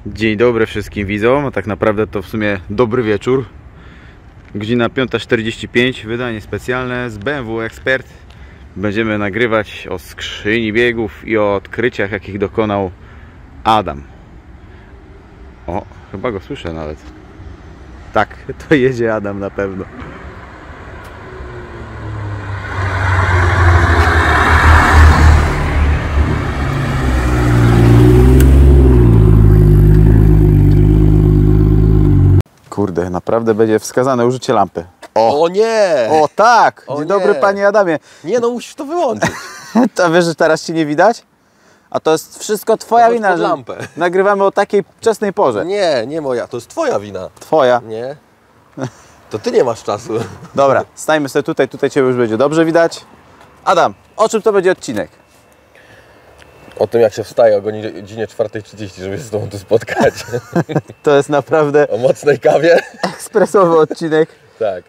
Dzień dobry wszystkim widzom, a tak naprawdę to w sumie dobry wieczór. Godzina 5:45, wydanie specjalne z BMW Expert. Będziemy nagrywać o skrzyni biegów i o odkryciach, jakich dokonał Adam. O, chyba go słyszę nawet. Tak, to jedzie Adam na pewno. Kurde, naprawdę będzie wskazane użycie lampy. O nie! O tak! O Dzień dobry, nie. panie Adamie. Nie no, musisz to wyłączyć. To wiesz, że teraz cię nie widać? A to jest wszystko twoja Chodź wina, pod że lampę. nagrywamy o takiej wczesnej porze. Nie, nie moja, to jest twoja wina. Twoja. Nie? To ty nie masz czasu. Dobra, stajmy sobie tutaj cię już będzie dobrze widać. Adam, o czym to będzie odcinek? O tym, jak się wstaje o godzinie 4:30, żeby się z tobą tu spotkać. To jest naprawdę O mocnej kawie. ekspresowy odcinek. Tak.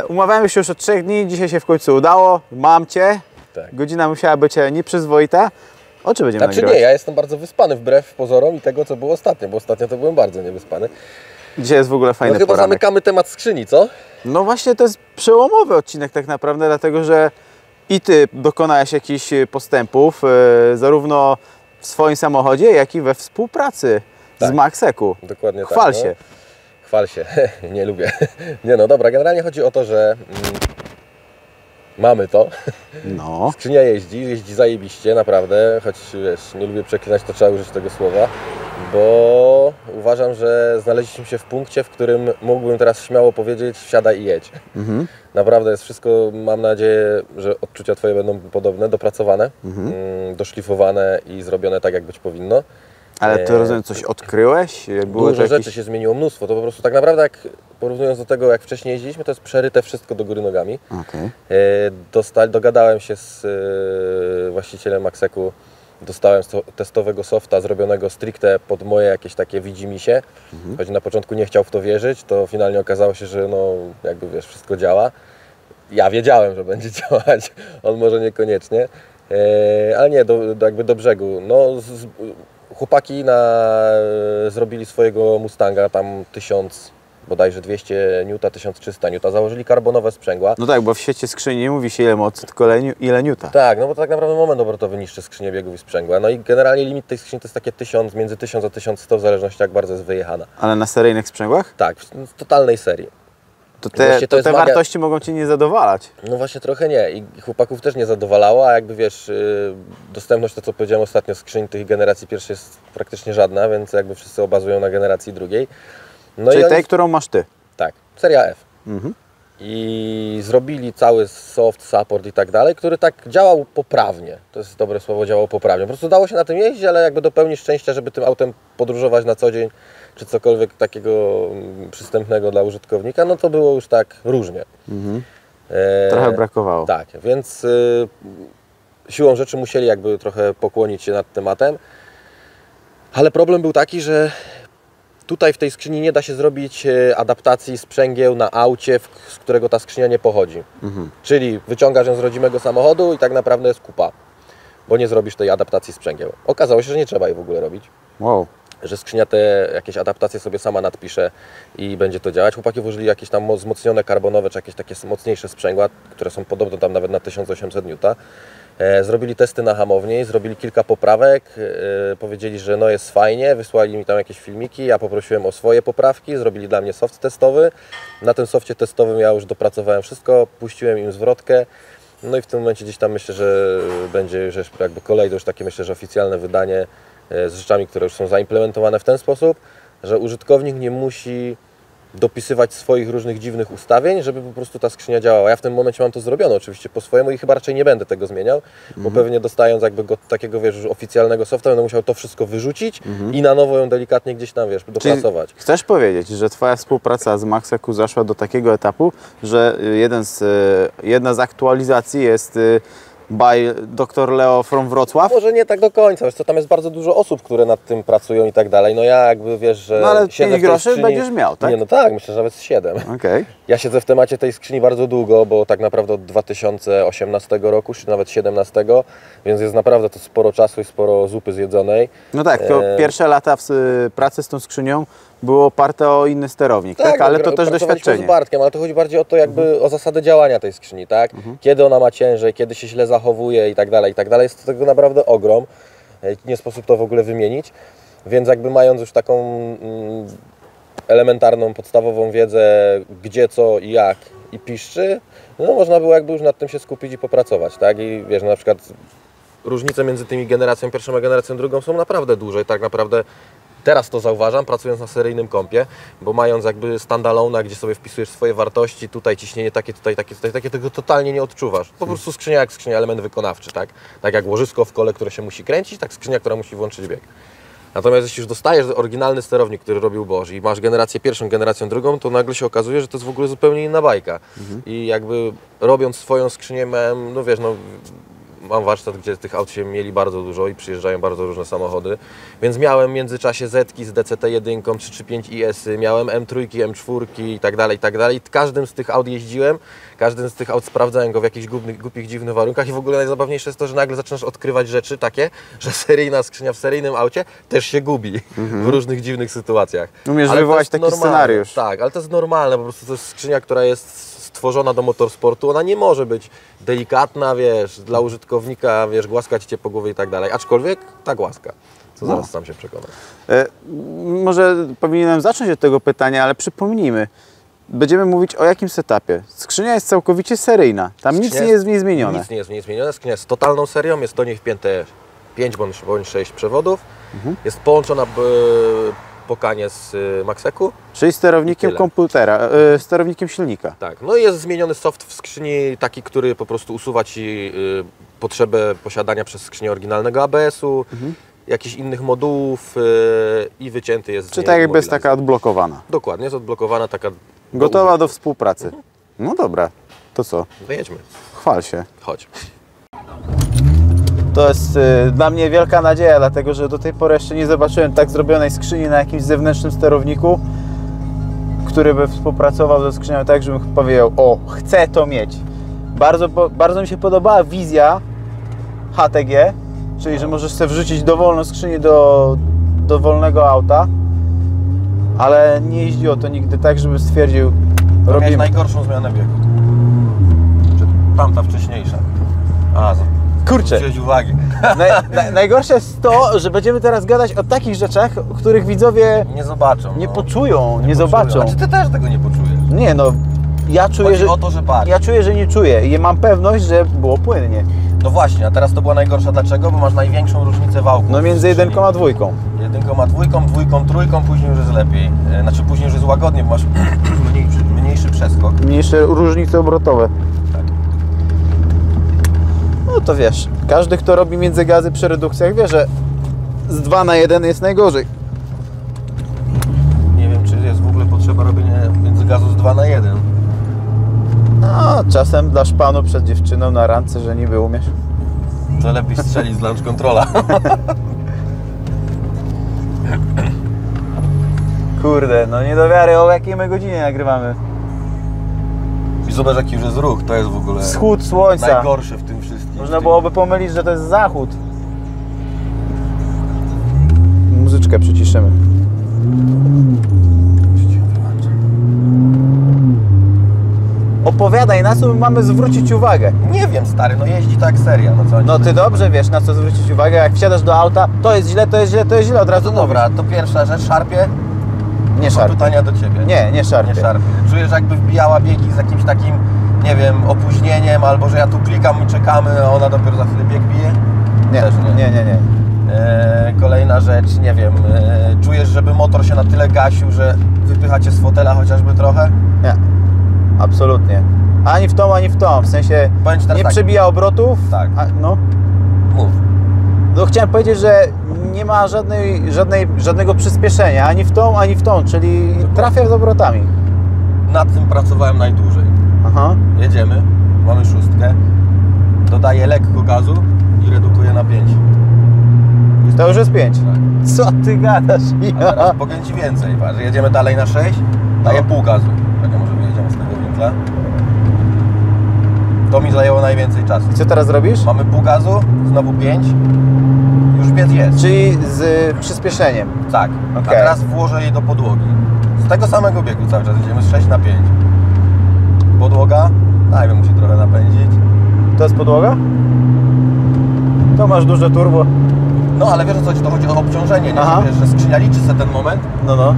Umawiamy się już od 3 dni, dzisiaj się w końcu udało. Mam cię. Tak. Godzina musiała być nieprzyzwoita. O czym będziemy Znaczy nagrywać? nie, ja jestem bardzo wyspany wbrew pozorom i tego, co było ostatnio, bo ostatnio to byłem bardzo niewyspany. Dzisiaj jest w ogóle fajny No chyba poranek. zamykamy temat skrzyni, co? No właśnie, to jest przełomowy odcinek tak naprawdę, dlatego że i ty dokonałeś jakichś postępów, zarówno w swoim samochodzie, jak i we współpracy z Tak. Maxeku. Dokładnie Chwal tak. się. No. Chwal się. Nie lubię. Nie no, dobra, generalnie chodzi o to, że mamy to. No. Skrzynia jeździ zajebiście, naprawdę, choć wiesz, nie lubię przeklinać, to trzeba użyć tego słowa, bo uważam, że znaleźliśmy się w punkcie, w którym mógłbym teraz śmiało powiedzieć wsiadaj i jedź. Naprawdę jest wszystko, mam nadzieję, że odczucia twoje będą podobne, dopracowane, doszlifowane i zrobione tak, jak być powinno. Ale ty rozumiem, coś odkryłeś? Były Dużo to rzeczy jakieś... się zmieniło, mnóstwo. To po prostu tak naprawdę, jak porównując do tego, jak wcześniej jeździliśmy, to jest przeryte wszystko do góry nogami. Okej. Dogadałem się z właścicielem Maxeku, dostałem testowego softa zrobionego stricte pod moje jakieś takie widzimisię. Choć na początku nie chciał w to wierzyć, to finalnie okazało się, że no, jakby wiesz, wszystko działa. Ja wiedziałem, że będzie działać, on może niekoniecznie, ale nie, jakby do brzegu. No, chłopaki zrobili swojego Mustanga, tam 1000, bodajże 200 N, 1300 N, założyli karbonowe sprzęgła. No tak, bo w świecie skrzyni nie mówi się ile mocy, tylko ile niuta. Tak, no bo tak naprawdę moment obrotowy niszczy skrzynię biegów i sprzęgła. No i generalnie limit tej skrzyni to jest takie 1000, między 1000 a 1100, w zależności jak bardzo jest wyjechana. Ale na seryjnych sprzęgłach? Tak, w totalnej serii. To Właśnie to jest te magia. wartości mogą cię nie zadowalać. No właśnie trochę nie i chłopaków też nie zadowalała, a jakby wiesz, dostępność, to co powiedziałem ostatnio, skrzyń tych generacji pierwszej jest praktycznie żadna, więc jakby wszyscy obazują na generacji drugiej. No Czyli i tej, którą masz ty. Tak, seria F. I zrobili cały soft, support i tak dalej, który tak działał poprawnie. To jest dobre słowo, działał poprawnie. Po prostu dało się na tym jeździć, ale jakby do pełni szczęścia, żeby tym autem podróżować na co dzień, czy cokolwiek takiego przystępnego dla użytkownika, no to było już tak różnie. Trochę brakowało. Tak, więc siłą rzeczy musieli jakby trochę pokłonić się nad tematem. Ale problem był taki, że tutaj w tej skrzyni nie da się zrobić adaptacji sprzęgieł na aucie, z którego ta skrzynia nie pochodzi. Czyli wyciągasz ją z rodzimego samochodu i tak naprawdę jest kupa, bo nie zrobisz tej adaptacji sprzęgieł. Okazało się, że nie trzeba jej w ogóle robić. Wow. Że skrzynia te jakieś adaptacje sobie sama nadpisze i będzie to działać. Chłopaki włożyli jakieś tam wzmocnione karbonowe, czy jakieś takie mocniejsze sprzęgła, które są podobno tam nawet na 1800 N. Zrobili testy na hamowni, zrobili kilka poprawek, powiedzieli, że no jest fajnie, wysłali mi tam jakieś filmiki, ja poprosiłem o swoje poprawki, zrobili dla mnie soft testowy. Na tym softie testowym ja już dopracowałem wszystko, puściłem im zwrotkę. No i w tym momencie gdzieś tam myślę, że będzie że jakby kolejne już takie, myślę, że oficjalne wydanie z rzeczami, które już są zaimplementowane w ten sposób, że użytkownik nie musi dopisywać swoich różnych dziwnych ustawień, żeby po prostu ta skrzynia działała. Ja w tym momencie mam to zrobione oczywiście po swojemu i chyba raczej nie będę tego zmieniał, bo pewnie dostając jakby takiego, wiesz, już oficjalnego softa, będę musiał to wszystko wyrzucić i na nowo ją delikatnie gdzieś tam, wiesz, dopracować. Czyli chcesz powiedzieć, że twoja współpraca z Maxeku zaszła do takiego etapu, że jedna z aktualizacji jest by Dr. Leo from Wrocław? Może nie tak do końca, wiesz co, tam jest bardzo dużo osób, które nad tym pracują i tak dalej. No ja jakby wiesz, że No ale siedzę 5 w tej groszy skrzyni... będziesz miał, tak? Nie, no tak, myślę, że nawet z 7. Okej. Ja siedzę w temacie tej skrzyni bardzo długo, bo tak naprawdę od 2018 roku, czy nawet 2017, więc jest naprawdę to sporo czasu i sporo zupy zjedzonej. No tak, to pierwsze lata pracy z tą skrzynią było oparte o inny sterownik, tak? Ale to też pracowaliśmy doświadczenie. z Bartkiem, ale to chodzi bardziej o to jakby o zasadę działania tej skrzyni, tak? Kiedy ona ma ciężej, kiedy się źle zachowuje i tak dalej, i tak dalej. Jest tego naprawdę ogrom. Nie sposób to w ogóle wymienić. Więc jakby mając już taką elementarną, podstawową wiedzę, gdzie, co i jak i piszczy, no można było jakby już nad tym się skupić i popracować, tak? I wiesz, na przykład różnice między tymi generacją pierwszą a generacją drugą są naprawdę duże i tak naprawdę teraz to zauważam, pracując na seryjnym kompie, bo mając jakby standalone, gdzie sobie wpisujesz swoje wartości, tutaj ciśnienie takie, tutaj takie, tutaj takie, tego totalnie nie odczuwasz. Po prostu skrzynia jak skrzynia, element wykonawczy, tak? Tak jak łożysko w kole, które się musi kręcić, tak skrzynia, która musi włączyć bieg. Natomiast jeśli już dostajesz oryginalny sterownik, który robił Bosch i masz generację pierwszą, generację drugą, to nagle się okazuje, że to jest w ogóle zupełnie inna bajka. I jakby robiąc swoją skrzynię miałem, no wiesz, no mam warsztat, gdzie tych aut się mieli bardzo dużo i przyjeżdżają bardzo różne samochody, więc miałem w międzyczasie Zetki z DCT-1, 335 IS-y, miałem M3, M4 i tak dalej, i tak dalej. Każdym z tych aut jeździłem, każdym z tych aut sprawdzałem go w jakichś głupich, dziwnych warunkach i w ogóle najzabawniejsze jest to, że nagle zaczynasz odkrywać rzeczy takie, że seryjna skrzynia w seryjnym aucie też się gubi w różnych dziwnych sytuacjach. Umiesz wywołać taki scenariusz. Tak, ale to jest normalne, po prostu to jest skrzynia, która jest stworzona do motorsportu, ona nie może być delikatna, wiesz, dla użytkownika, wiesz, głaskać cię po głowie i tak dalej, aczkolwiek ta głaska, co zaraz sam się przekonam. Może powinienem zacząć od tego pytania, ale przypomnijmy, będziemy mówić o jakim setupie. Skrzynia jest całkowicie seryjna, tam nic nie jest w niej zmienione. Nic nie jest w niej zmienione, skrzynia jest totalną serią, jest do niej wpięte 5 bądź 6 przewodów, jest połączona pokanie z Maxeku. Czyli sterownikiem komputera, sterownikiem silnika. Tak, no i jest zmieniony soft w skrzyni, taki, który po prostu usuwa Ci potrzebę posiadania przez skrzynię oryginalnego ABS-u, jakichś innych modułów i wycięty jest z Czy tak jakby jest taka odblokowana. Dokładnie, jest odblokowana, taka gotowa do współpracy. No dobra, to co? Wyjedźmy. Chwal się. Chodź. To jest dla mnie wielka nadzieja, dlatego że do tej pory jeszcze nie zobaczyłem tak zrobionej skrzyni na jakimś zewnętrznym sterowniku, który by współpracował ze skrzynią tak, żebym powiedział, o, chcę to mieć. Bardzo mi się podobała wizja HTG, czyli że możesz sobie wrzucić dowolną skrzynię do dowolnego auta, ale nie jeździło to nigdy tak, żeby stwierdził, robimy najgorszą zmianę biegu. Czy tamta wcześniejsza? Kurczę, uwagi. Najgorsze jest to, że będziemy teraz gadać o takich rzeczach, których widzowie nie zobaczą, nie poczują, nie zobaczą. A czy ty też tego nie poczujesz? Nie, no ja czuję, że, o to, że ja czuję, że nie czuję i mam pewność, że było płynnie. No właśnie, a teraz to była najgorsza. Dlaczego? Bo masz największą różnicę wałków. No między 1 a 2. 1 a 2, 2, 3, później już jest lepiej. Znaczy później już jest łagodnie, bo masz mniejszy przeskok. Mniejsze różnice obrotowe. No to wiesz, każdy, kto robi międzygazy przy redukcjach, wie, że z 2 na 1 jest najgorzej. Nie wiem, czy jest w ogóle potrzeba robienia międzygazu z 2 na 1. No, czasem dla szpanu przed dziewczyną na randce, że niby umiesz. To lepiej strzelić z launch controla. Kurde, no nie do wiary, o jakiej my godzinie nagrywamy. I zobacz, jaki już jest ruch, to jest w ogóle wschód słońca. Najgorsze w tym wszystkim. Można byłoby pomylić, że to jest zachód. Muzyczkę przyciszymy. Opowiadaj, na co my mamy zwrócić uwagę. Nie wiem, stary, no jeździ tak seria. No ty dobrze wiesz, na co zwrócić uwagę. Jak wsiadasz do auta, to jest źle, to jest źle, to jest źle, od razu no dobra, to pierwsza rzecz, szarpie? Nie szarpie. Pytania do Ciebie. Nie szarpie. Nie szarpie. Czujesz, jakby wbijała biegi z jakimś takim, nie wiem, opóźnieniem, albo że ja tu klikam i czekamy, a ona dopiero za chwilę bieg bije? Nie, też nie. Kolejna rzecz, nie wiem, czujesz, żeby motor się na tyle gasił, że wypycha Cię z fotela chociażby trochę? Nie, absolutnie. Ani w tą, ani w tą, w sensie nie przebija obrotów. Tak. No. Mów. No chciałem powiedzieć, że nie ma żadnego przyspieszenia, ani w tą, czyli dokładnie. Trafia z obrotami. Nad tym pracowałem najdłużej. Aha. Jedziemy, mamy 6. dodaję lekko gazu i redukuję na 5. To już jest 5. Tak. Co ty gadasz? A teraz pokręci więcej, patrz, jedziemy dalej na 6, daję pół gazu. Czekaj, może wyjedziemy z tego winkla. To mi zajęło najwięcej czasu. I co teraz robisz? Mamy pół gazu, znowu 5, już biec jest. Czyli z przyspieszeniem. Tak, Okay. A teraz włożę jej do podłogi. Z tego samego biegu cały czas jedziemy z 6 na 5. Podłoga, dajmy mu się trochę napędzić. To jest podłoga? To masz duże turbo. No ale wiesz o co chodzi? To chodzi o obciążenie, nie? Że, wiesz, że skrzynia liczy sobie ten moment No.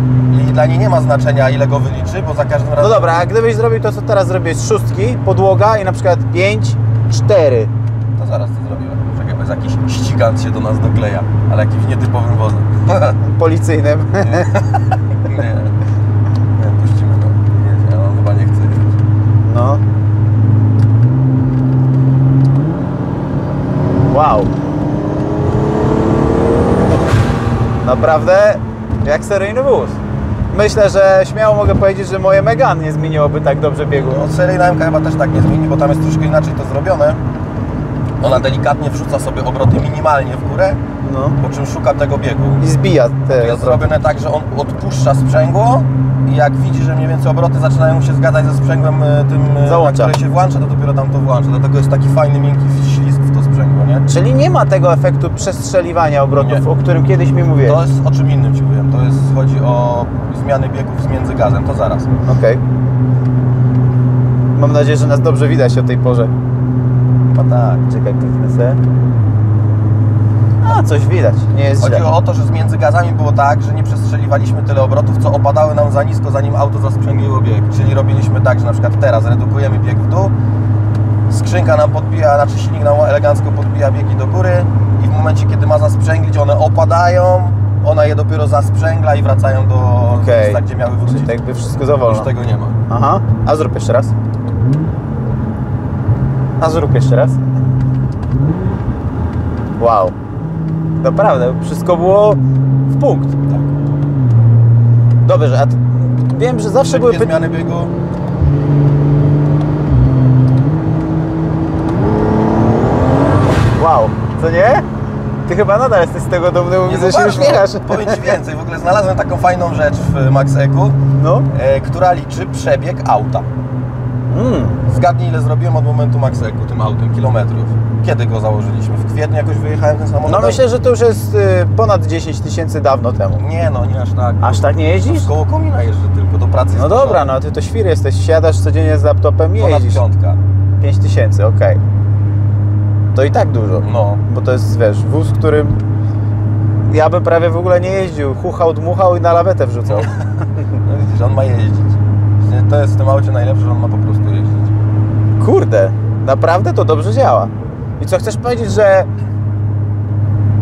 i dla niej nie ma znaczenia ile go wyliczy, bo za każdym razem... No dobra, a gdybyś zrobił to, co teraz zrobię z 6, podłoga i na przykład 5, 4. To zaraz to zrobimy. Czekaj, bo jest jakiś ścigant się do nas dokleja, ale jakimś nietypowym wozem. Policyjnym. Nie, puścimy go. Nie, on chyba nie chce jechać. No. Wow. Naprawdę jak seryjny wóz. Myślę, że śmiało mogę powiedzieć, że moje Megane nie zmieniłoby tak dobrze biegu. No, seryjna MK chyba też tak nie zmieni, bo tam jest troszkę inaczej to zrobione. Ona delikatnie wrzuca sobie obroty minimalnie w górę, No. po czym szuka tego biegu. I zbija To te jest zrobione tak, że on odpuszcza sprzęgło i jak widzi, że mniej więcej obroty zaczynają mu się zgadzać ze sprzęgłem tym, Załącza. na które się włącza, to dopiero tam to włącza. Dlatego jest taki fajny, miękki ślizg w to sprzęgło, nie? Czyli nie ma tego efektu przestrzeliwania obrotów, Nie. o którym kiedyś mi mówiłeś. To jest o czym innym Ci powiem. To jest, chodzi o zmiany biegów z międzygazem. To zaraz. Okej. Mam nadzieję, że nas dobrze widać o tej porze. No tak. Czekaj, kliknę se. A, coś widać, nie jest źle. Chodziło o to, że z międzygazami było tak, że nie przestrzeliwaliśmy tyle obrotów, co opadały nam za nisko, zanim auto zasprzęgliło bieg. Czyli robiliśmy tak, że na przykład teraz redukujemy bieg w dół, skrzynka nam podbija, znaczy silnik nam elegancko podbija biegi do góry i w momencie, kiedy ma zasprzęglić, one opadają, ona je dopiero zasprzęgla i wracają do miejsca, gdzie miały wrócić. Czyli tak jakby wszystko za wolno. Już tego nie ma. Aha, a zrób jeszcze raz. A zrób jeszcze raz. Wow. Naprawdę, wszystko było w punkt. Tak. Dobrze, a wiem, że zawsze były Szybkie zmiany biegu. Wow, co nie? Ty chyba nadal jesteś z tego dumny, bo widzę, że się uśmiechasz. Powiem Ci więcej, w ogóle znalazłem taką fajną rzecz w Max-Eku, No. która liczy przebieg auta. Zgadnij, ile zrobiłem od momentu Max-Eku tym autem, kilometrów. Kiedy go założyliśmy? W kwietniu jakoś wyjechałem ten samochód? No myślę, że to już jest ponad 10 000 dawno temu. Nie no, nie aż tak. Aż tak nie jeździsz? W koło komina jeżdżę tylko, do pracy. No dobra, no ty to świr jesteś, siadasz codziennie z laptopem i Ponad jeździsz. 5. 5000, okej. To i tak dużo. No. Bo to jest, wiesz, wóz, którym ja bym prawie w ogóle nie jeździł. Chuchał, dmuchał i na lawetę wrzucał. No widzisz, on ma jeździć. To jest w tym aucie najlepsze, że on ma po prostu jeździć. Kurde, naprawdę to dobrze działa. I co, chcesz powiedzieć, że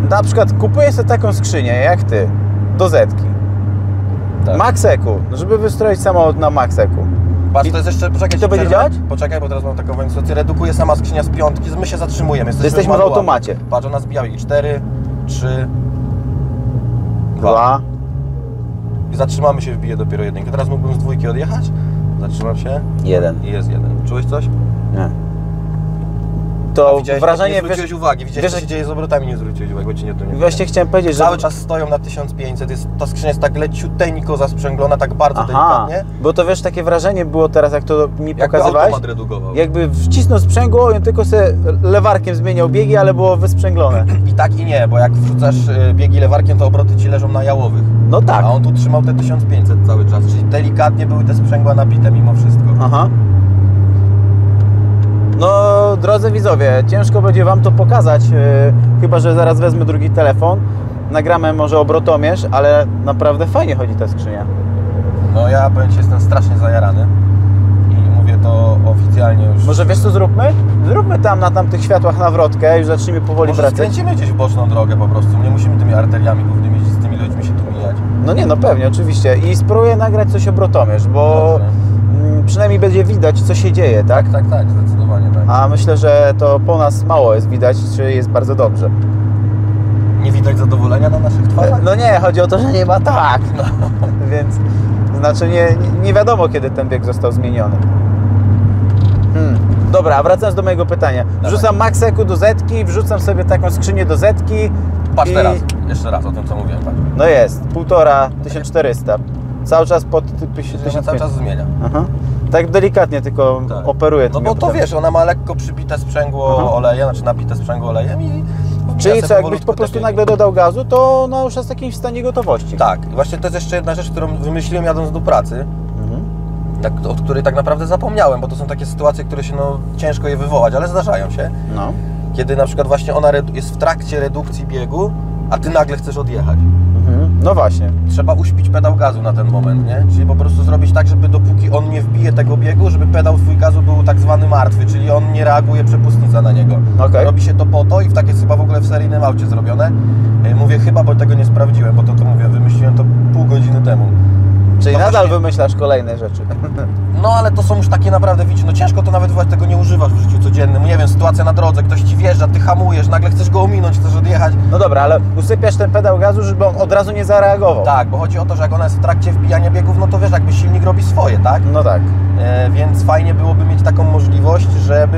na przykład kupuję sobie taką skrzynię jak ty, do Zetki. Tak. Max-Eku, żeby wystroić samochód na Max-Eku. Patrz, to jest jeszcze, poczekaj, to będzie działać? Poczekaj, bo teraz mam taką sytuację. Redukuje sama skrzynia z 5, my się zatrzymujemy. Jesteśmy w manualnie. automacie. Patrz, ona zbija i 4, 3, 2. I zatrzymamy się, wbije dopiero 1. Teraz mógłbym z 2 odjechać. Zatrzymam się. 1. I jest 1. Czułeś coś? Nie. To Widziałeś, wrażenie, nie zwróciłeś uwagi. Widziałeś, co wiesz, się dzieje z obrotami, nie zwróciłeś uwagi, bo ci nie właśnie chciałem powiedzieć, że... Cały czas stoją na 1500, ta skrzynia jest tak leciuteńko zasprzęglona, tak bardzo Aha, delikatnie. bo to wiesz, takie wrażenie było teraz, jak to mi Jakby pokazywałeś. automat redugował. Jakby wcisnął sprzęgło i on tylko sobie lewarkiem zmieniał biegi, ale było wysprzęglone. I tak i nie, bo jak wrzucasz biegi lewarkiem, to obroty ci leżą na jałowych. No tak. A on tu trzymał te 1500 cały czas, czyli delikatnie były te sprzęgła nabite mimo wszystko. Aha. No, drodzy widzowie, ciężko będzie Wam to pokazać, chyba że zaraz wezmę drugi telefon, nagramy może obrotomierz, ale naprawdę fajnie chodzi ta skrzynia. No ja powiem Ci, jestem strasznie zajarany i mówię to oficjalnie już. Może wiesz co zróbmy? Zróbmy tam na tamtych światłach nawrotkę, już zacznijmy powoli Może wracać. skręcimy gdzieś w boczną drogę po prostu, nie musimy tymi arteriami głównymi z tymi ludźmi się tu mijać. No nie, no pewnie, oczywiście. I spróbuję nagrać coś obrotomierz, bo Dobrze. przynajmniej będzie widać, co się dzieje, tak? Tak, zdecydowanie tak. A myślę, że to po nas mało jest widać, czy jest bardzo dobrze. Nie widać zadowolenia na naszych twarzach? No nie, chodzi o to, że nie ma tak. No. Więc znaczy nie wiadomo, kiedy ten bieg został zmieniony. Dobra, a wracając do mojego pytania. Wrzucam Maxeku do Zetki, wrzucam sobie taką skrzynię do Zetki. Patrz teraz, jeszcze raz o tym co mówiłem. Patrz. No jest, 1,5, 1400. Cały czas pod 1500. Cały czas zmienia. Aha. Tak delikatnie tylko operuje. No bo to wiesz, ona ma lekko przybite sprzęgło olejem, znaczy napite sprzęgło olejem i... Czyli co, jakbyś po prostu nagle dodał gazu, to ona już jest w jakimś stanie gotowości. Tak, i właśnie to jest jeszcze jedna rzecz, którą wymyśliłem jadąc do pracy, od której tak naprawdę zapomniałem, bo to są takie sytuacje, które się ciężko je wywołać, ale zdarzają się. No. Kiedy na przykład właśnie ona jest w trakcie redukcji biegu, a ty nagle chcesz odjechać. No właśnie. Trzeba uśpić pedał gazu na ten moment, nie? Czyli po prostu zrobić tak, żeby dopóki on nie wbije tego biegu, żeby pedał twój gazu był tak zwany martwy, czyli on nie reaguje przepustnica na niego. Okay. Robi się to po to i tak jest chyba w ogóle w seryjnym aucie zrobione. Mówię chyba, bo tego nie sprawdziłem, bo to mówię, wymyśliłem to pół godziny temu. Czyli to nadal właśnie... wymyślasz kolejne rzeczy. No ale to są już takie naprawdę, widzisz, no ciężko to nawet właśnie tego nie używasz w życiu codziennym. Nie wiem, sytuacja na drodze, ktoś ci wjeżdża, ty hamujesz, nagle chcesz go ominąć, chcesz odjechać. No dobra, ale usypiasz ten pedał gazu, żeby on od razu nie zareagował. Tak, bo chodzi o to, że jak ona jest w trakcie wbijania biegów, no to wiesz, jakby silnik robi swoje, tak? No tak. Więc fajnie byłoby mieć taką możliwość, żeby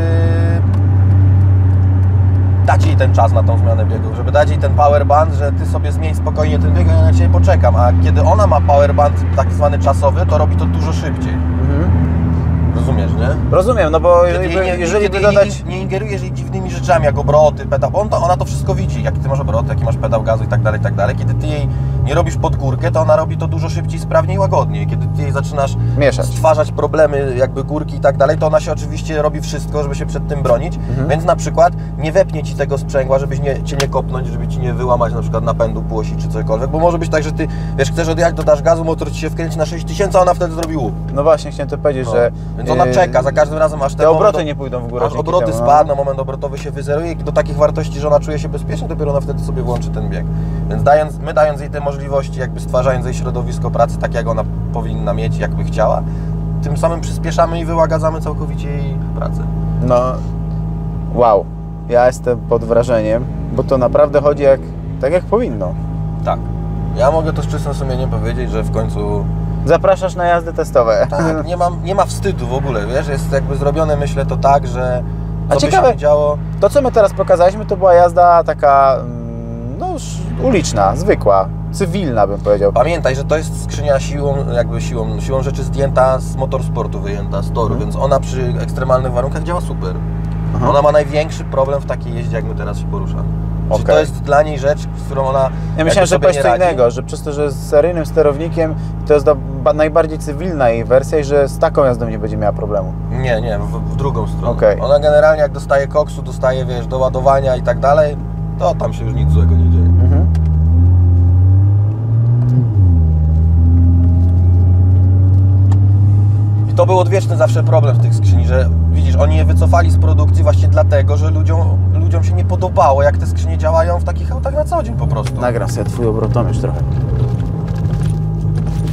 dać jej ten czas na tą zmianę biegów, żeby dać jej ten power band, że ty sobie zmień spokojnie ten bieg, a ja na ciebie poczekam, a kiedy ona ma power band tak zwany czasowy, to robi to dużo szybciej. Rozumiesz, nie? Rozumiem, no bo jeżeli by dodać... Nie ingerujesz jej dziwnymi rzeczami, jak obroty, pedał, bo ona to wszystko widzi, jaki ty masz obroty, jaki masz pedał gazu i tak dalej, i tak dalej. Kiedy ty jej nie robisz pod górkę, to ona robi to dużo szybciej, sprawniej i łagodniej. Kiedy ty jej zaczynasz stwarzać problemy, jakby górki i tak dalej, to ona się oczywiście robi wszystko, żeby się przed tym bronić, więc na przykład nie wepnie ci tego sprzęgła, żebyś cię nie kopnąć, żeby ci nie wyłamać na przykład napędu półosi czy cokolwiek, bo może być tak, że ty, wiesz, chcesz odjechać, dodasz gazu, motor ci się wkręci na 6000, a ona wtedy zrobi łup. No właśnie, chciałem to powiedzieć, że... Więc ona czeka, za każdym razem aż te obroty nie pójdą w górę. Aż obroty spadną, moment obrotowy się wyzeruje i do takich wartości, że ona czuje się bezpiecznie, dopiero ona wtedy sobie włączy ten bieg. Więc dając jej te możliwości, jakby stwarzając jej środowisko pracy tak, jak ona powinna mieć, jakby chciała, tym samym przyspieszamy i wyłagadzamy całkowicie jej pracę. No, wow, ja jestem pod wrażeniem, bo to naprawdę chodzi tak jak powinno. Tak. Ja mogę to z czystym sumieniem powiedzieć, że w końcu... Zapraszasz na jazdy testowe. Tak, nie ma wstydu w ogóle, wiesz, jest jakby zrobione, myślę, to tak, że a ciekawe, się działo... to co my teraz pokazaliśmy, to była jazda taka, no już uliczna, zwykła, cywilna bym powiedział. Pamiętaj, że to jest skrzynia siłą rzeczy zdjęta z motorsportu, wyjęta z toru, więc ona przy ekstremalnych warunkach działa super. Ona ma największy problem w takiej jeździe, jak my teraz się poruszamy. Okay. To jest dla niej rzecz, z którą ona... Ja myślałem, że coś innego, że przez to, że z seryjnym sterownikiem to jest najbardziej cywilna jej wersja i że z taką jazdą nie będzie miała problemu. Nie, w drugą stronę. Okay. Ona generalnie jak dostaje koksu, dostaje, wiesz, do ładowania i tak dalej, to tam się już nic złego nie dzieje. I to był odwieczny zawsze problem w tych skrzyni, że widzisz, oni je wycofali z produkcji właśnie dlatego, że ludziom się nie podobało, jak te skrzynie działają w takich autach na co dzień po prostu. Nagram sobie twój obrotomierz trochę.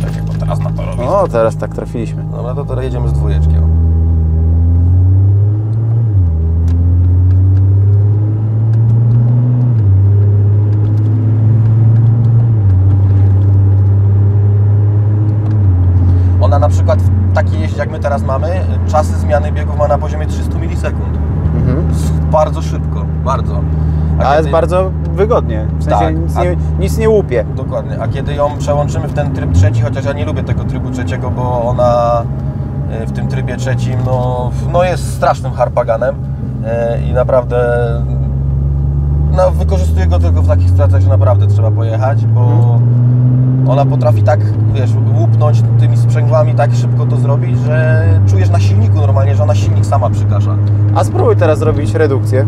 Tak jak teraz na to robisz. O, teraz tak trafiliśmy. Dobra, to teraz jedziemy z dwójeczki. Ona na przykład w takiej jeździe, jak my teraz mamy, czasy zmiany biegów ma na poziomie 300 milisekund. Bardzo szybko, bardzo. Ale jest bardzo wygodnie, w sensie nic nie łupie. Dokładnie, a kiedy ją przełączymy w ten tryb trzeci, chociaż ja nie lubię tego trybu trzeciego, bo ona w tym trybie trzecim no jest strasznym harpaganem i naprawdę wykorzystuję go tylko w takich sytuacjach, że naprawdę trzeba pojechać, bo ona potrafi tak, wiesz, łupnąć tymi sprzęgłami, tak szybko to zrobić, że czujesz na silniku normalnie, że ona silnik sama przygasza. A spróbuj teraz zrobić redukcję.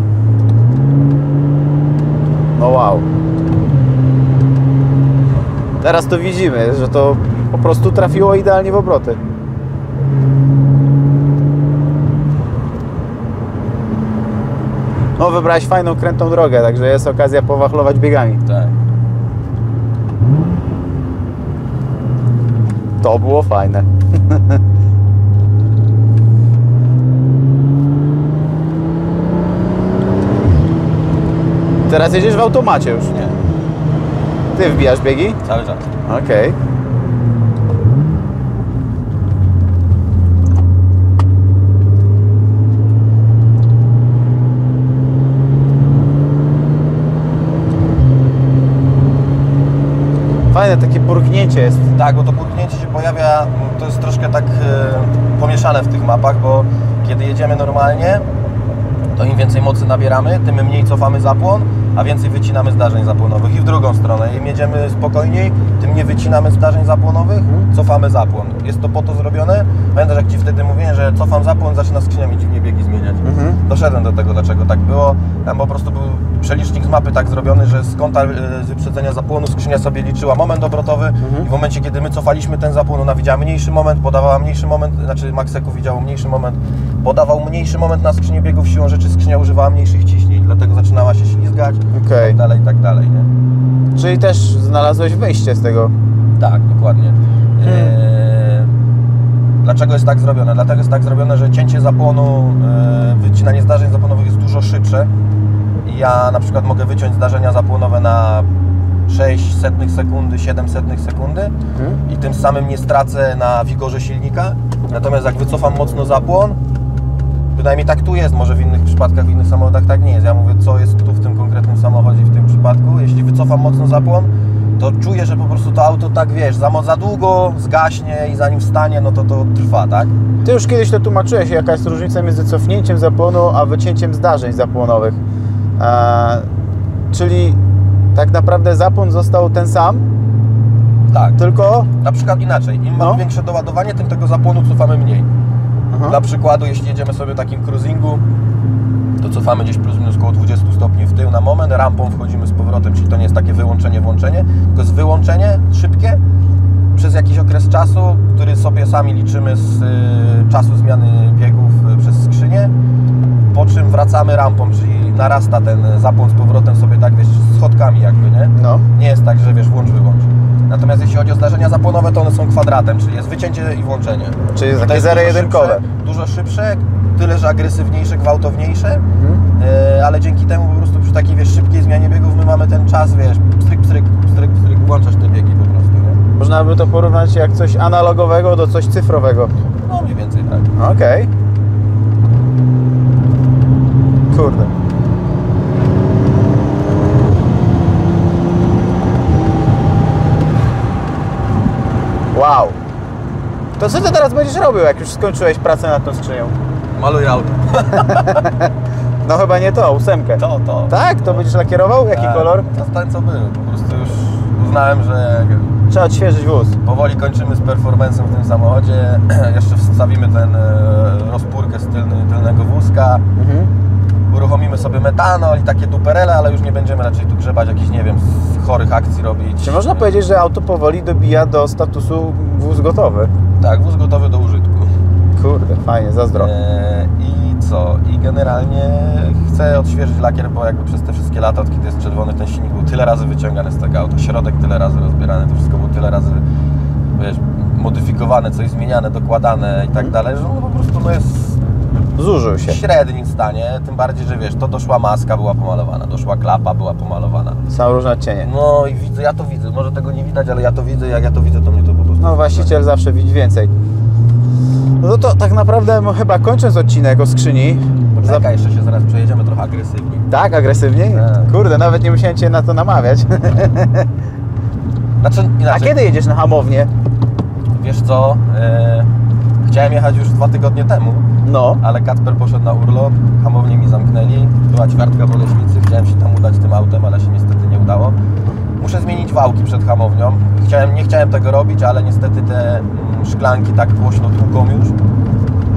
No wow. Teraz to widzimy, że to po prostu trafiło idealnie w obroty. No wybrałeś fajną, krętą drogę, także jest okazja powachlować biegami. Tak. To było fajne. Teraz jedziesz w automacie już? Nie. Ty wbijasz biegi? Cały czas. Okej. Fajne takie burknięcie jest. Tak, bo to burknięcie się pojawia, to jest troszkę tak pomieszane w tych mapach, bo kiedy jedziemy normalnie, to im więcej mocy nabieramy, tym mniej cofamy zapłon, a więcej wycinamy zdarzeń zapłonowych i w drugą stronę. Im jedziemy spokojniej, tym nie wycinamy zdarzeń zapłonowych, cofamy zapłon. Jest to po to zrobione. Pamiętasz, jak Ci wtedy mówiłem, że cofam zapłon, zaczyna skrzynia mi dziwnie biegi zmieniać. Doszedłem do tego, dlaczego tak było. Tam po prostu był przelicznik z mapy tak zrobiony, że z kąta z wyprzedzenia zapłonu skrzynia sobie liczyła moment obrotowy i w momencie, kiedy my cofaliśmy ten zapłon, ona widziała mniejszy moment, podawała mniejszy moment, znaczy Maxeku widziało mniejszy moment, podawał mniejszy moment na skrzynię biegów, siłą rzeczy skrzynia używała mniejszych ciśnień, dlatego zaczynała się ślizgać i tak dalej, nie? Czyli też znalazłeś wyjście z tego. Tak, dokładnie. Dlaczego jest tak zrobione? Dlatego jest tak zrobione, że cięcie zapłonu, wycinanie zdarzeń zapłonowych jest dużo szybsze. I ja na przykład mogę wyciąć zdarzenia zapłonowe na 0,06 sekundy, 0,07 sekundy i tym samym nie stracę na wigorze silnika. Natomiast jak wycofam mocno zapłon, bynajmniej tak tu jest, może w innych przypadkach, w innych samochodach tak nie jest. Ja mówię, co jest tu w tym konkretnym samochodzie, w tym przypadku. Jeśli wycofam mocno zapłon, to czuję, że po prostu to auto tak, wiesz, za długo zgaśnie i zanim wstanie, no to trwa, tak? Ty już kiedyś to tłumaczyłeś, jaka jest różnica między cofnięciem zapłonu, a wycięciem zdarzeń zapłonowych. Czyli tak naprawdę zapłon został ten sam? Tak. Tylko? Na przykład inaczej, im mamy większe doładowanie, tym tego zapłonu cofamy mniej. Dla przykładu, jeśli jedziemy sobie takim cruisingu, to cofamy gdzieś plus minus około 20 stopni w tył na moment, rampą wchodzimy z powrotem, czyli to nie jest takie wyłączenie, włączenie, tylko jest wyłączenie szybkie przez jakiś okres czasu, który sobie sami liczymy z czasu zmiany biegów przez skrzynię, po czym wracamy rampą, czyli narasta ten zapłon z powrotem sobie tak, wiesz, schodkami jakby, nie? No. Nie jest tak, że wiesz, włącz, wyłącz. Natomiast jeśli chodzi o zdarzenia zapłonowe, to one są kwadratem, czyli jest wycięcie i włączenie. Czyli jest takie zero-jedynkowe. Dużo szybsze, tyle że agresywniejsze, gwałtowniejsze, ale dzięki temu po prostu przy takiej, wiesz, szybkiej zmianie biegów my mamy ten czas, wiesz, pstryk, pstryk, pstryk, pstryk, włączasz te biegi po prostu, nie? Można by to porównać jak coś analogowego do coś cyfrowego. No mniej więcej tak. Okej. Kurde. Wow. To co ty teraz będziesz robił, jak już skończyłeś pracę nad tą skrzynią? Maluję auto. No chyba nie to, 8. To. Tak? To będziesz lakierował? Jaki kolor? To ten co był. Po prostu już uznałem, że trzeba odświeżyć wóz. Powoli kończymy z performancem w tym samochodzie. Jeszcze wstawimy ten rozpórkę z tylnego wózka. Uruchomimy sobie metanol i takie duperele, ale już nie będziemy raczej tu grzebać jakichś, nie wiem, chorych akcji robić. Czy można powiedzieć, że auto powoli dobija do statusu wóz gotowy? Tak, wóz gotowy do użytku. Kurde, fajnie, zazdro. I co? I generalnie chcę odświeżyć lakier, bo jakby przez te wszystkie lata, od kiedy jest czerwony, ten silnik był tyle razy wyciągany z tego auta, środek tyle razy rozbierany, to wszystko było tyle razy, wiesz, modyfikowane, coś zmieniane, dokładane i tak dalej, że no po prostu no jest zużył się. W średnim stanie, tym bardziej, że wiesz, to doszła maska, była pomalowana, doszła klapa, była pomalowana. Są różne cienie. No i widzę, ja to widzę, może tego nie widać, ale ja to widzę, jak ja to widzę, to mnie to po prostu... No właściciel zawsze widzi więcej. No to tak naprawdę chyba kończąc odcinek o skrzyni... Poczekaj, jeszcze się zaraz przejedziemy trochę agresywniej. Tak? Agresywniej? Tak. Kurde, nawet nie musiałem Cię na to namawiać. Znaczy, inaczej. A kiedy jedziesz na hamownię? Wiesz co, chciałem jechać już 2 tygodnie temu, no, ale Kacper poszedł na urlop, hamownię mi zamknęli, była ćwiartka w Oleśnicy, chciałem się tam udać tym autem, ale się niestety nie udało. Muszę zmienić wałki przed hamownią, nie chciałem tego robić, ale niestety te szklanki tak głośno tłuką już.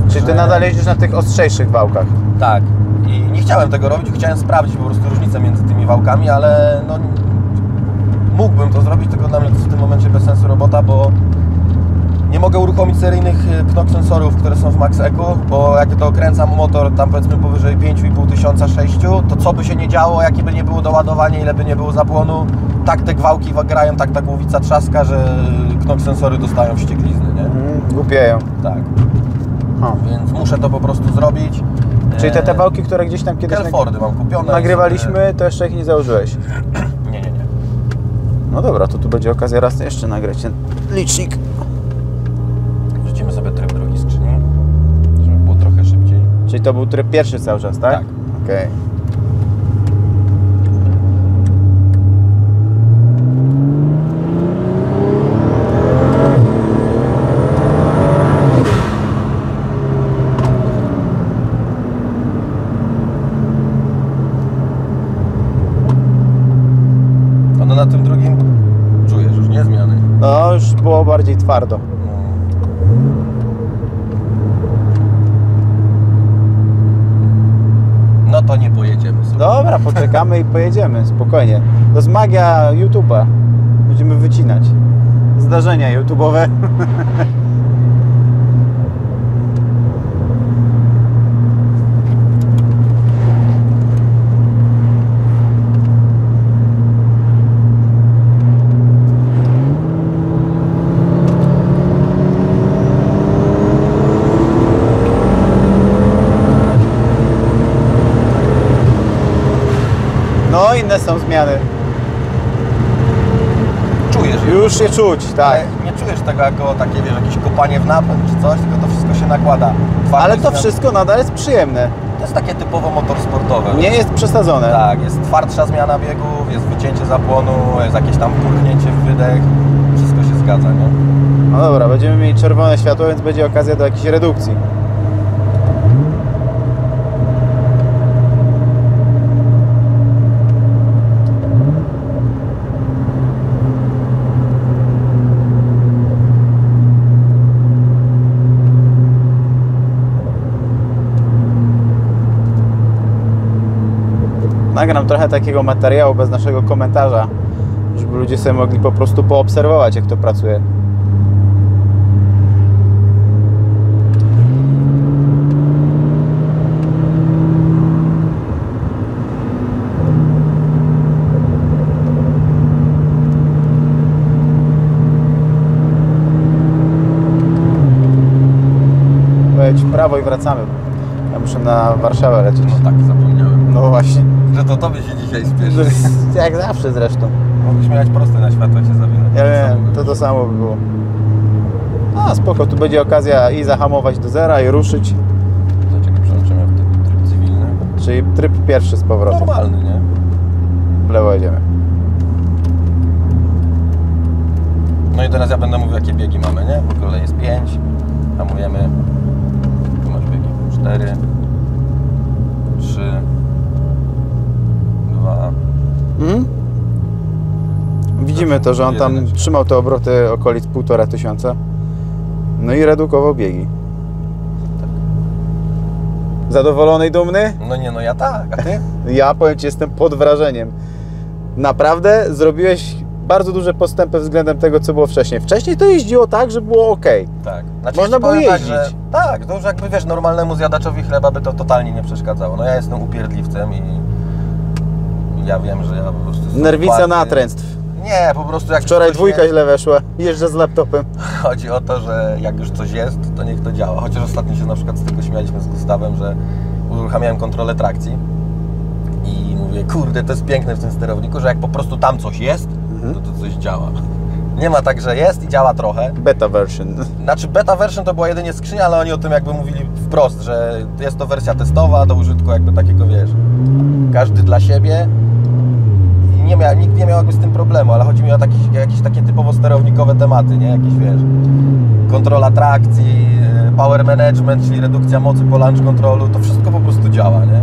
Czyli Ty nadal jeździsz na tych ostrzejszych wałkach? Tak. I nie chciałem tego robić, chciałem sprawdzić po prostu różnicę między tymi wałkami, ale no, mógłbym to zrobić, tylko dla mnie to jest w tym momencie bez sensu robota, bo nie mogę uruchomić seryjnych knock sensorów, które są w Maxeku, bo jak dokręcam motor tam powiedzmy powyżej 5500, 6, to co by się nie działo, jakie by nie było doładowanie, ile by nie było zapłonu, tak te gwałki grają, tak ta głowica trzaska, że knock sensory dostają wścieklizny, nie? Głupieją. Tak. Więc muszę to po prostu zrobić. Czyli te wałki, które gdzieś tam kiedyś Telfordy mam kupione. Nagrywaliśmy, to jeszcze ich nie założyłeś? Nie. No dobra, to tu będzie okazja raz jeszcze nagrać ten licznik. Wrzucimy sobie tryb drugi skrzyni, żeby było trochę szybciej. Czyli to był tryb pierwszy cały czas, tak? Tak. Okej. No, już było bardziej twardo. No to nie pojedziemy sobie. Dobra, poczekamy i pojedziemy, spokojnie. To jest magia YouTube'a. Będziemy wycinać zdarzenia YouTube'owe. No, inne są zmiany. Czujesz je? Już się czuć, tak. Nie czujesz tego jako takie, wiesz, jakieś kopanie w napęd czy coś, tylko to wszystko się nakłada. Ale to wszystko nadal jest przyjemne. To jest takie typowo motorsportowe. Nie jest przesadzone. Tak, jest twardsza zmiana biegów, jest wycięcie zapłonu, jest jakieś tam purchnięcie w wydech. Wszystko się zgadza, nie? No dobra, będziemy mieli czerwone światło, więc będzie okazja do jakiejś redukcji. Nagram trochę takiego materiału bez naszego komentarza, żeby ludzie sobie mogli po prostu poobserwować, jak to pracuje. Pojedź w prawo i wracamy. Ja muszę na Warszawę lecieć. No tak, zapomniałem. No właśnie. Że to tobie się dzisiaj spieszy. Jak zawsze zresztą. Mogliśmy jechać prosto na światło, się zawinąć. Ja wiem, to samo by było. A spoko, tu będzie okazja i zahamować do zera i ruszyć. Dlaczego przełączymy w tryb cywilny? Czyli tryb pierwszy z powrotem. Normalny, nie? W lewo jedziemy. No i teraz ja będę mówił, jakie biegi mamy, nie? Po kolei jest 5, hamujemy. Tu masz biegi 4, 3, 2. Widzimy to, że on tam trzymał te obroty okolic 1500. No i redukował biegi. Tak. Zadowolony i dumny? No nie, no ja tak, a ty? Ja powiem Ci, jestem pod wrażeniem. Naprawdę zrobiłeś bardzo duże postępy względem tego, co było wcześniej. Wcześniej to jeździło tak, że było ok. Tak. Można było powiem jeździć. Tak, to już jakby wiesz, normalnemu zjadaczowi chleba by to totalnie nie przeszkadzało. No ja jestem upierdliwcem i ja wiem, że ja po prostu... Nerwica natręctw. Nie, po prostu jak Wczoraj coś dwójka jest, źle weszła. Jeżdżę z laptopem. chodzi o to, że jak już coś jest, to niech to działa. Chociaż ostatnio się na przykład z tego śmialiśmy z Gustawem, że uruchamiałem kontrolę trakcji i mówię, kurde, to jest piękne w tym sterowniku, że jak po prostu tam coś jest, to coś działa. Nie ma tak, że jest i działa trochę. Beta version. Znaczy beta version to była jedynie skrzynia, ale oni o tym jakby mówili wprost, że jest to wersja testowa do użytku jakby takiego, wiesz, każdy dla siebie. I nikt nie miał jakby z tym problemu, ale chodzi mi o jakieś takie typowo sterownikowe tematy, nie? Jakieś, wiesz, kontrola trakcji, power management, czyli redukcja mocy po launch controlu, to wszystko po prostu działa, nie?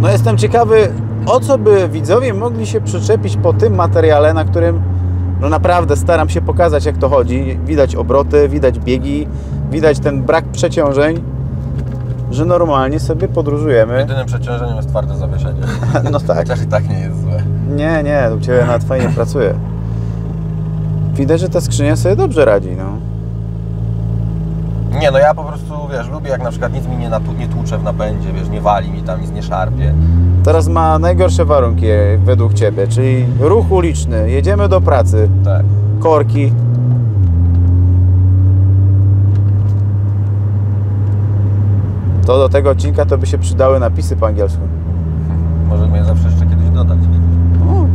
No jestem ciekawy, o co by widzowie mogli się przyczepić po tym materiale, na którym no naprawdę staram się pokazać, jak to chodzi. Widać obroty, widać biegi, widać ten brak przeciążeń, że normalnie sobie podróżujemy. Jedynym przeciążeniem jest twarde zawieszenie. No tak. Chociaż i tak nie jest złe. Nie, u Ciebie nawet fajnie pracuje. Widać, że ta skrzynia sobie dobrze radzi, no. Nie, no ja po prostu, wiesz, lubię jak na przykład nic mi nie tłucze w napędzie, wiesz, nie wali mi tam, nic nie szarpie. Teraz ma najgorsze warunki według Ciebie, czyli ruch uliczny, jedziemy do pracy, Tak. korki. To do tego odcinka to by się przydały napisy po angielsku. Możemy je zawsze jeszcze kiedyś dodać. No,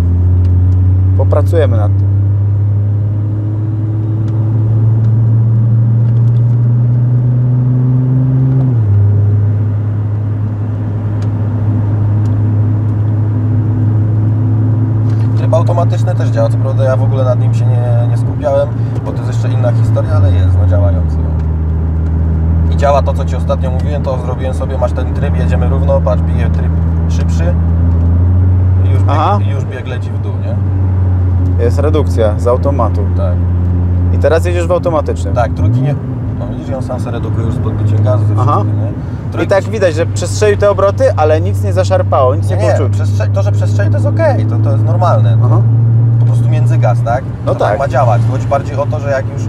popracujemy nad tym. Tryb automatyczny też działa, co prawda ja w ogóle nad nim się nie skupiałem, bo to jest jeszcze inna historia, ale jest, no działający. I działa to, co Ci ostatnio mówiłem, to zrobiłem sobie, masz ten tryb, jedziemy równo, patrz, bije tryb szybszy i już bieg leci w dół, nie? Jest redukcja z automatu. Tak. I teraz jedziesz w automatycznym. Tak, trójki nie... No widzisz, on sam se redukuje już z podbiciem gazu ze wszystkim, nie? I tak widać, że przestrzelił te obroty, ale nic nie zaszarpało, nic nie poczuć. To, że przestrzeli, to jest okej, to jest normalne. Aha. Po prostu międzygaz, tak? No to tak. ma działać. Chodzi bardziej o to, że jak już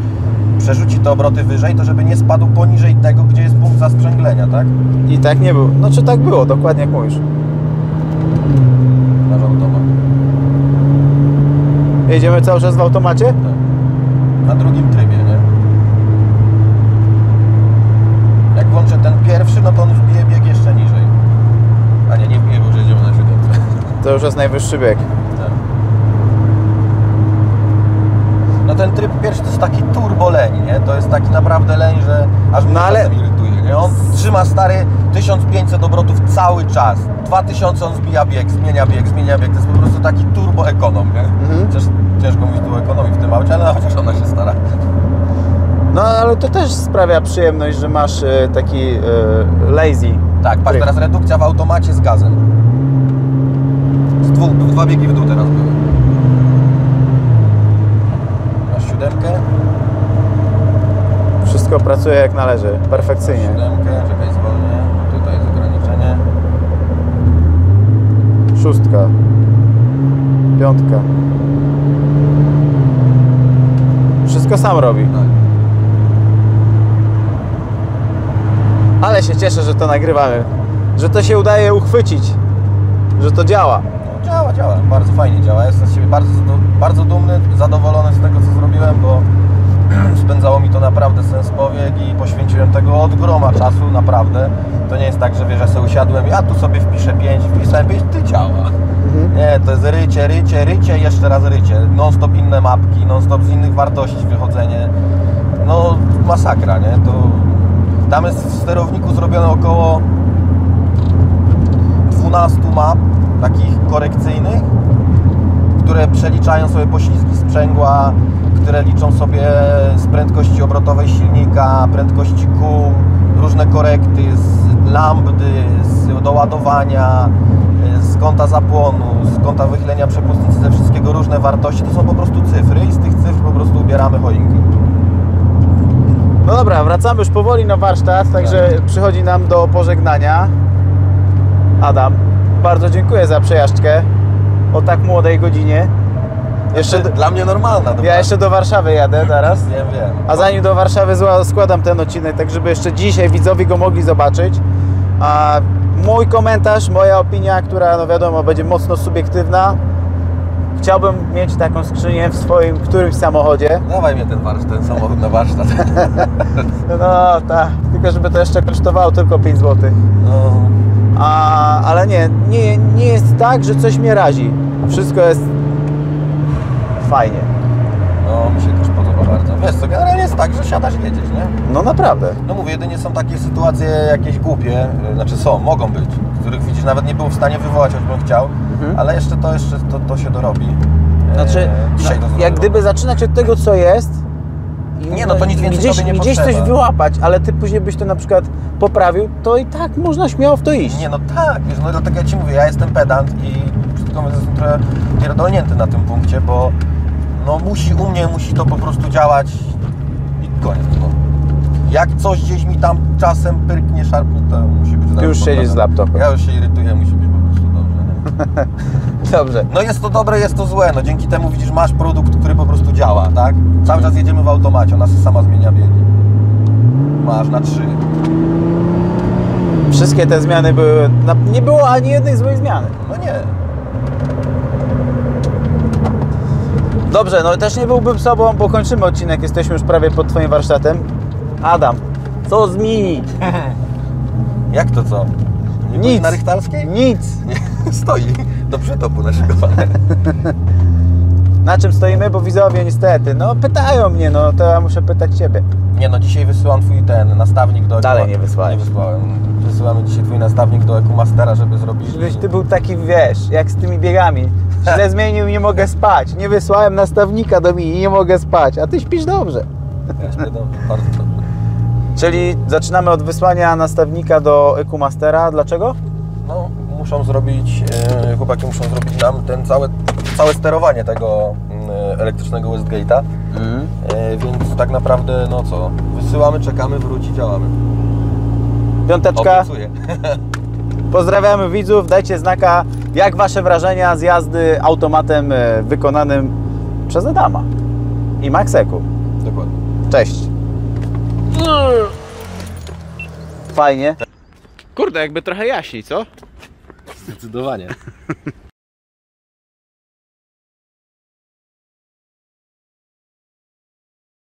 przerzuci te obroty wyżej, to żeby nie spadł poniżej tego, gdzie jest punkt zasprzęglenia, tak? I tak nie było. No czy tak było, dokładnie jak mówisz. Nasz automat. Jedziemy cały czas w automacie? Tak. Na drugim trybie, nie? Jak włączę ten pierwszy, no to on wbije bieg jeszcze niżej. A nie wbije, bo już jedziemy na 7. To już jest najwyższy bieg. Tak. No ten tryb pierwszy to jest taki turbo leń, nie? To jest taki naprawdę leń, że aż mnie czasem irytuje, nie? On trzyma stary 1500 obrotów cały czas. 2000 on zbija bieg, zmienia bieg. To jest po prostu taki turbo ekonom, nie? Chociaż ciężko mówić tu o ekonomii w tym aucie, ale chociaż ona się stara. No ale to też sprawia przyjemność, że masz taki lazy. Tak, patrz, teraz redukcja w automacie z gazem. Dwa biegi w dół teraz były. Masz 7. Wszystko pracuje jak należy, perfekcyjnie. 7, czekaj, zwolnię. Tutaj jest ograniczenie. 6. 5. Wszystko sam robi. Tak. Ale się cieszę, że to nagrywamy. Że to się udaje uchwycić. Że to działa. No, działa. Bardzo fajnie działa. Jestem z siebie bardzo dumny, zadowolony z tego, co zrobiłem, bo spędzało mi to naprawdę sens powiek i poświęciłem tego od groma czasu, naprawdę. To nie jest tak, że wiesz, ja sobie usiadłem, ja tu sobie wpiszę 5, wpisałem 5, ty działa. Nie, to jest rycie, jeszcze raz rycie. Non-stop inne mapki, non-stop z innych wartości wychodzenie. No, masakra, nie? To... Tam jest w sterowniku zrobione około 12 map, takich korekcyjnych, które przeliczają sobie poślizgi sprzęgła, które liczą sobie z prędkości obrotowej silnika, prędkości kół, różne korekty z lambdy, z doładowania, z kąta zapłonu, z kąta wychylenia przepustnicy, ze wszystkiego różne wartości. To są po prostu cyfry i z tych cyfr po prostu ubieramy choinki. No dobra, wracamy już powoli na warsztat, także przychodzi nam do pożegnania. Adam, bardzo dziękuję za przejażdżkę o tak młodej godzinie. Jeszcze Dla mnie normalna. Ja jeszcze do Warszawy jadę teraz. Wiem. A zanim do Warszawy składam ten odcinek, tak żeby jeszcze dzisiaj widzowie go mogli zobaczyć. A mój komentarz, moja opinia, która no wiadomo będzie mocno subiektywna. Chciałbym mieć taką skrzynię w swoim którymś samochodzie. Dawaj mnie ten samochód na warsztat. No tak, tylko żeby to jeszcze kosztowało tylko 5 zł. No. Ale nie jest tak, że coś mnie razi. Wszystko jest fajnie. No, mi się też podoba bardzo. Wiesz co, generalnie jest tak, że siadasz i jedziesz, nie? No naprawdę. No mówię, jedynie są takie sytuacje jakieś głupie, znaczy mogą być, których widzisz, nawet nie był w stanie wywołać, choćbym chciał, ale jeszcze to się dorobi. Znaczy, dzisiaj to jak gdyby zaczynać od tego, co jest. Nie, no to nic więcej gdzieś, sobie nie gdzieś potrzeba. coś wyłapać, ale ty później byś to na przykład poprawił, to i tak można śmiało w to iść. Nie, no tak, wiesz, no dlatego ja Ci mówię, ja jestem pedant i brzydko mówiąc, jestem trochę pierdolnięty na tym punkcie, bo no u mnie musi to po prostu działać i koniec, no. Jak coś gdzieś mi tam czasem pyrknie, szarpnie, to musi być... Ty już siedzisz z laptopem. Ja już się irytuję, musi być po prostu dobrze, nie? Dobrze. No jest to dobre, jest to złe, no dzięki temu widzisz, masz produkt, który po prostu działa, tak? Cały czas jedziemy w automacie, ona sama zmienia biegi. Masz na 3. Wszystkie te zmiany były... Nie było ani jednej złej zmiany. No nie. Dobrze, no też nie byłbym sobą, bo kończymy odcinek, jesteśmy już prawie pod Twoim warsztatem. Adam, co zmieni? Jak to co? Nie byłeś Nic. na Rychtalskiej? Nic. Nie, stoi do przytopu naszykowane. Na czym stoimy? Bo widzowie niestety, no pytają mnie, no to ja muszę pytać Ciebie. Nie no, dzisiaj wysyłam Twój nastawnik do... Dalej nie wysłałeś. Nie wysłałem. Wysyłamy dzisiaj Twój nastawnik do EcoMastera, żeby zrobić... Żebyś Ty był taki, wiesz, jak z tymi biegami. Źle zmienił i nie mogę spać. Nie wysłałem nastawnika do mnie i nie mogę spać, a Ty śpisz dobrze. Ja śpię dobrze, bardzo dobrze. Czyli zaczynamy od wysłania nastawnika do EcoMastera. Dlaczego? No, chłopaki muszą zrobić nam całe sterowanie elektrycznego Westgate'a. Więc tak naprawdę, no co, wysyłamy, czekamy, wróci, działamy. Piąteczka. Obiecuję. Pozdrawiamy widzów, dajcie znaka, jak wasze wrażenia z jazdy automatem wykonanym przez Adama i Maxeku. Dokładnie. Cześć. Fajnie. Kurde, jakby trochę jaśniej, co? Zdecydowanie.